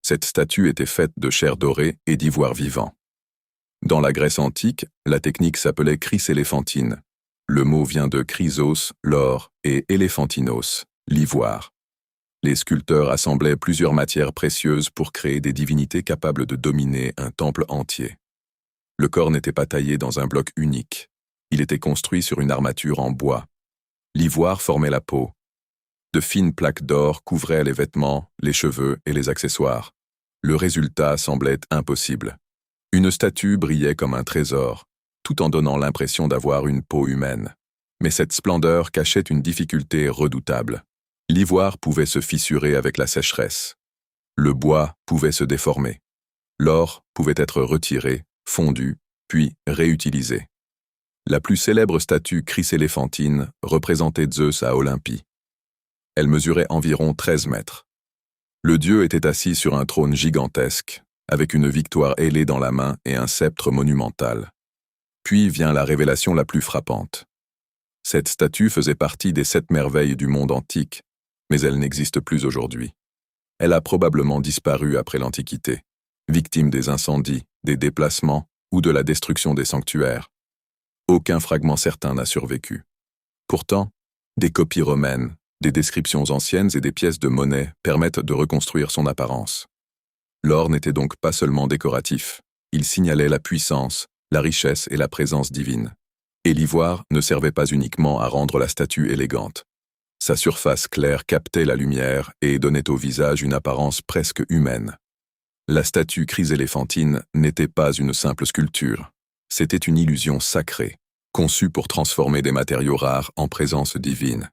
Cette statue était faite de chair dorée et d'ivoire vivant. Dans la Grèce antique, la technique s'appelait chryséléphantine. Le mot vient de chrysos, l'or, et éléphantinos, l'ivoire. Les sculpteurs assemblaient plusieurs matières précieuses pour créer des divinités capables de dominer un temple entier. Le corps n'était pas taillé dans un bloc unique. Il était construit sur une armature en bois. L'ivoire formait la peau. De fines plaques d'or couvraient les vêtements, les cheveux et les accessoires. Le résultat semblait impossible. Une statue brillait comme un trésor, tout en donnant l'impression d'avoir une peau humaine. Mais cette splendeur cachait une difficulté redoutable. L'ivoire pouvait se fissurer avec la sécheresse. Le bois pouvait se déformer. L'or pouvait être retiré, fondu, puis réutilisé. La plus célèbre statue chryséléphantine représentait Zeus à Olympie. Elle mesurait environ 13 mètres. Le dieu était assis sur un trône gigantesque, avec une victoire ailée dans la main et un sceptre monumental. Puis vient la révélation la plus frappante. Cette statue faisait partie des 7 merveilles du monde antique, mais elle n'existe plus aujourd'hui. Elle a probablement disparu après l'Antiquité, victime des incendies, des déplacements ou de la destruction des sanctuaires. Aucun fragment certain n'a survécu. Pourtant, des copies romaines, des descriptions anciennes et des pièces de monnaie permettent de reconstruire son apparence. L'or n'était donc pas seulement décoratif, il signalait la puissance, la richesse et la présence divine. Et l'ivoire ne servait pas uniquement à rendre la statue élégante. Sa surface claire captait la lumière et donnait au visage une apparence presque humaine. La statue chryséléphantine n'était pas une simple sculpture. C'était une illusion sacrée, conçue pour transformer des matériaux rares en présence divine.